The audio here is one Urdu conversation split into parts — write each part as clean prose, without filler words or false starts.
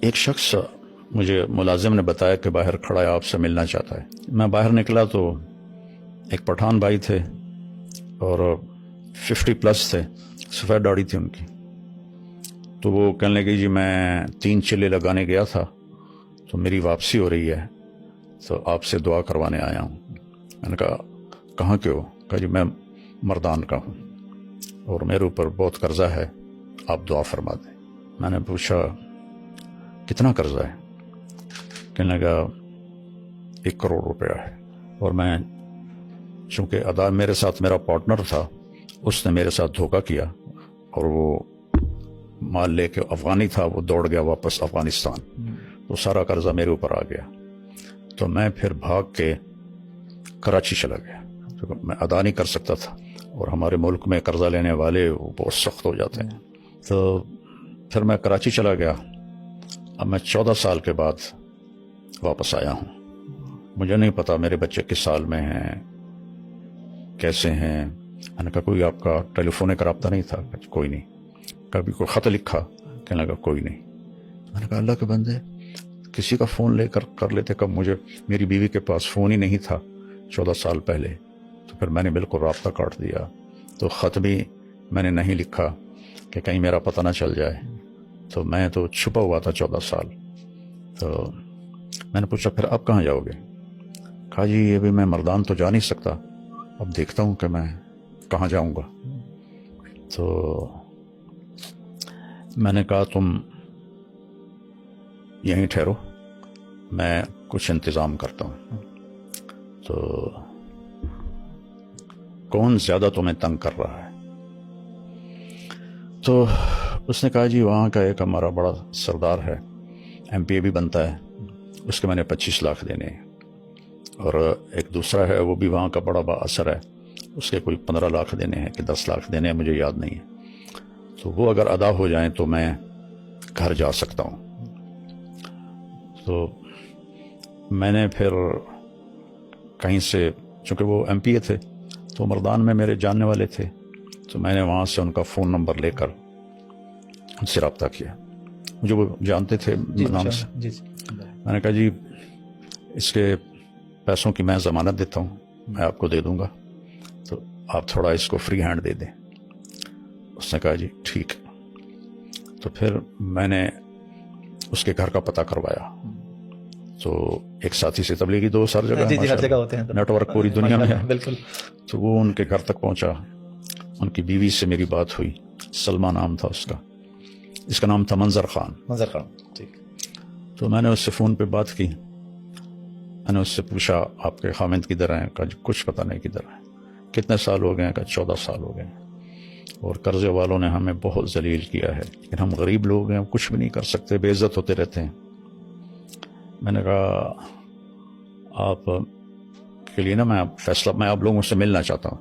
ایک شخص مجھے ملازم نے بتایا کہ باہر کھڑا ہے، آپ سے ملنا چاہتا ہے. میں باہر نکلا تو ایک پٹھان بھائی تھے اور 50+ تھے، سفید داڑھی تھی ان کی. تو وہ کہنے لگے جی میں 3 چلے لگانے گیا تھا تو میری واپسی ہو رہی ہے تو آپ سے دعا کروانے آیا ہوں. میں نے کہا کہاں کے ہو؟ کہا جی میں مردان کا ہوں اور میرے اوپر بہت قرضہ ہے، آپ دعا فرما دیں. میں نے پوچھا کتنا قرضہ ہے؟ کہنے لگا 1 کروڑ روپیہ ہے. اور میں چونکہ ادا میرے ساتھ میرا پارٹنر تھا، اس نے میرے ساتھ دھوکہ کیا اور وہ مال لے کے افغانی تھا، وہ دوڑ گیا واپس افغانستان، تو سارا قرضہ میرے اوپر آ گیا. تو میں پھر بھاگ کے کراچی چلا گیا کیونکہ میں ادا نہیں کر سکتا تھا اور ہمارے ملک میں قرضہ لینے والے وہ بہت سخت ہو جاتے ہیں. تو پھر میں کراچی چلا گیا. اب میں 14 سال کے بعد واپس آیا ہوں. مجھے نہیں پتا میرے بچے کس سال میں ہیں، کیسے ہیں. میں نے کہا کوئی آپ کا ٹیلی فونک رابطہ نہیں تھا؟ کوئی نہیں. کبھی کوئی خط لکھا؟ کہنے لگا کوئی نہیں. میں نے کہا اللہ کے بندے کسی کا فون لے کر لیتے. کب مجھے میری بیوی کے پاس فون ہی نہیں تھا 14 سال پہلے، تو پھر میں نے بالکل رابطہ کاٹ دیا. تو خط بھی میں نے نہیں لکھا کہ کہیں میرا پتہ نہ چل جائے. تو میں تو چھپا ہوا تھا 14 سال. تو میں نے پوچھا پھر آپ کہاں جاؤ گے؟ کہا جی ابھی میں مردان تو جا نہیں سکتا، اب دیکھتا ہوں کہ میں کہاں جاؤں گا. تو میں نے کہا تم یہیں ٹھہرو، میں کچھ انتظام کرتا ہوں. تو کون زیادہ تمہیں تنگ کر رہا ہے؟ تو اس نے کہا جی وہاں کا ایک ہمارا بڑا سردار ہے، MP بھی بنتا ہے، اس کے میں نے 25 لاکھ دینے ہیں. اور ایک دوسرا ہے وہ بھی وہاں کا بڑا با اثر ہے، اس کے کوئی 15 لاکھ دینے ہیں کہ 10 لاکھ دینے ہیں، مجھے یاد نہیں ہے. تو وہ اگر ادا ہو جائیں تو میں گھر جا سکتا ہوں. تو میں نے پھر کہیں سے، چونکہ وہ MP تھے تو مردان میں میرے جاننے والے تھے، تو میں نے وہاں سے ان کا فون نمبر لے کر ان سے رابطہ کیا. مجھے وہ جانتے تھے نام سے. میں نے کہا جی اس کے پیسوں کی میں ضمانت دیتا ہوں، میں آپ کو دے دوں گا، تو آپ تھوڑا اس کو فری ہینڈ دے دیں. اس نے کہا جی ٹھیک. تو پھر میں نے اس کے گھر کا پتہ کروایا. تو ایک ساتھی سے تبلیغی دوست ہر جگہ ہوتے ہیں، نیٹ ورک پوری دنیا میں ہے. بالکل. تو وہ ان کے گھر تک پہنچا. ان کی بیوی سے میری بات ہوئی، سلمہ نام تھا اس کا، اس کا نام تھا منظر خان. ٹھیک. تو میں نے اس سے فون پہ بات کی. میں نے اس سے پوچھا آپ کے خامند کدھر ہیں؟ کہا کچھ پتہ نہیں کدھر ہیں. کتنے سال ہو گئے؟ کہا 14 سال ہو گئے. اور قرضے والوں نے ہمیں بہت ذلیل کیا ہے، لیکن ہم غریب لوگ ہیں، ہم کچھ بھی نہیں کر سکتے، بے عزت ہوتے رہتے ہیں. میں نے کہا آپ کے لیے نا میں فیصلہ، میں آپ لوگوں سے ملنا چاہتا ہوں.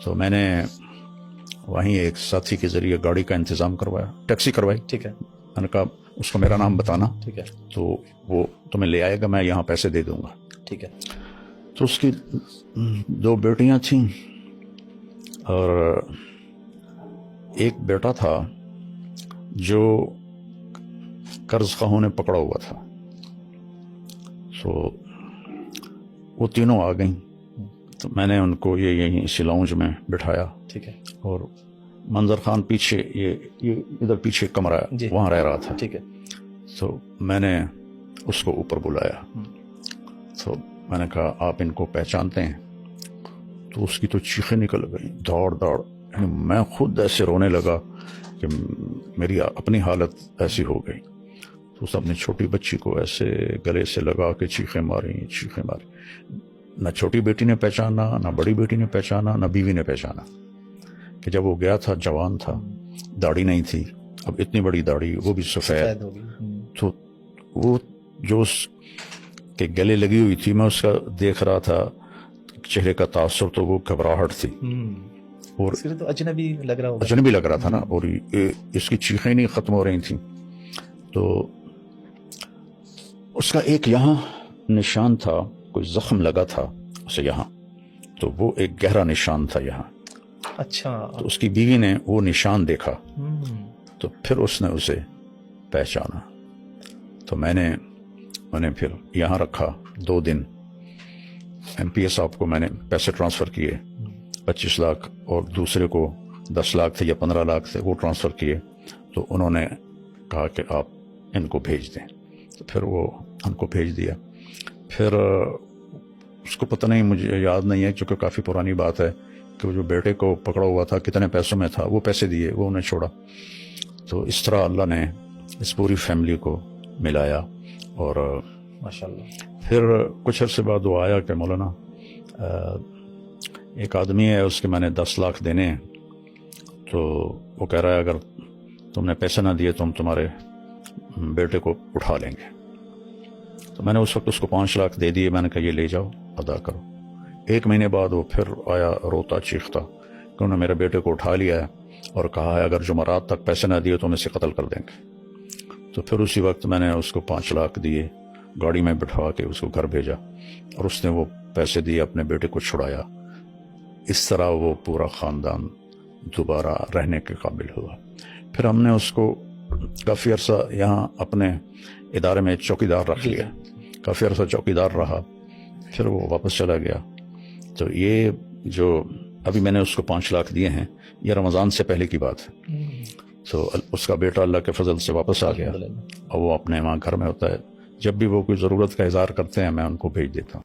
تو میں نے وہیں ایک ساتھی کے ذریعے گاڑی کا انتظام کروایا، ٹیکسی کروائی. ٹھیک ہے. میں نے کہا اس کو میرا نام بتانا، ٹھیک ہے، تو وہ تمہیں لے آئے گا، میں یہاں پیسے دے دوں گا. ٹھیک ہے. تو اس کی 2 بیٹیاں تھیں اور ایک بیٹا تھا جو قرض خواہوں نے پکڑا ہوا تھا. تو وہ تینوں آ گئیں. تو میں نے ان کو یہیں اسی لاؤنج میں بٹھایا. ٹھیک ہے. اور منظر خان پیچھے، یہ ادھر پیچھے کمرہ ہے، وہاں رہ رہا تھا. ٹھیک ہے. تو میں نے اس کو اوپر بلایا. تو میں نے کہا آپ ان کو پہچانتے ہیں؟ تو اس کی تو چیخیں نکل گئیں، دوڑ دوڑ. میں خود ایسے رونے لگا کہ میری اپنی حالت ایسی ہو گئی. تو اس اپنی چھوٹی بچی کو ایسے گلے سے لگا کے چیخیں ماری. نہ چھوٹی بیٹی نے پہچانا، نہ بڑی بیٹی نے پہچانا، نہ بیوی نے پہچانا. کہ جب وہ گیا تھا جوان تھا، داڑھی نہیں تھی، اب اتنی بڑی داڑھی، وہ بھی سفید. تو وہ جو اس کے گلے لگی ہوئی تھی، میں اس کا دیکھ رہا تھا چہرے کا تاثر، تو وہ گھبراہٹ تھی اور تو اجنبی لگ رہا ہوگا، اجنبی لگ رہا تھا نا. اور اس کی چیخیں نہیں ختم ہو رہی تھیں. تو اس کا ایک یہاں نشان تھا، کوئی زخم لگا تھا اسے یہاں، تو وہ ایک گہرا نشان تھا یہاں. اچھا. تو اس کی بیوی نے وہ نشان دیکھا تو پھر اس نے اسے پہچانا. تو میں نے انہیں پھر یہاں رکھا 2 دن. MP صاحب کو میں نے پیسے ٹرانسفر کیے 25 لاکھ, اور دوسرے کو 10 لاکھ تھے یا 15 لاکھ تھے, وہ ٹرانسفر کیے. تو انہوں نے کہا کہ آپ ان کو بھیج دیں. تو پھر وہ ان کو بھیج دیا. پھر اس کو پتہ نہیں, مجھے یاد نہیں ہے چونکہ کافی پرانی بات ہے, کہ وہ جو بیٹے کو پکڑا ہوا تھا کتنے پیسوں میں تھا, وہ پیسے دیے, وہ انہیں چھوڑا. تو اس طرح اللہ نے اس پوری فیملی کو ملایا. اور ماشاءاللہ. پھر کچھ عرصے بعد وہ آیا کہ مولانا ایک آدمی ہے, اس کے میں نے 10 لاکھ دینے ہیں, تو وہ کہہ رہا ہے اگر تم نے پیسے نہ دیے تو ہم تمہارے بیٹے کو اٹھا لیں گے. تو میں نے اس وقت اس کو 5 لاکھ دے دیے. میں نے کہا یہ لے جاؤ, ادا کرو. 1 مہینے بعد وہ پھر آیا روتا چیختا کہ انہوں نے میرے بیٹے کو اٹھا لیا ہے اور کہا ہے اگر جمعرات تک پیسے نہ دیے تو ہم اسے قتل کر دیں گے. تو پھر اسی وقت میں نے اس کو 5 لاکھ دیے, گاڑی میں بٹھوا کے اس کو گھر بھیجا, اور اس نے وہ پیسے دیے, اپنے بیٹے کو چھڑایا. اس طرح وہ پورا خاندان دوبارہ رہنے کے قابل ہوا. پھر ہم نے اس کو کافی عرصہ یہاں اپنے ادارے میں چوکیدار رکھ لیا. کافی عرصہ چوکیدار رہا, پھر وہ واپس چلا گیا. تو یہ جو ابھی میں نے اس کو 5 لاکھ دیے ہیں, یہ رمضان سے پہلے کی بات ہے. تو اس کا بیٹا اللہ کے فضل سے واپس آ گیا, اور وہ اپنے وہاں گھر میں ہوتا ہے. جب بھی وہ کوئی ضرورت کا اظہار کرتے ہیں میں ان کو بھیج دیتا ہوں.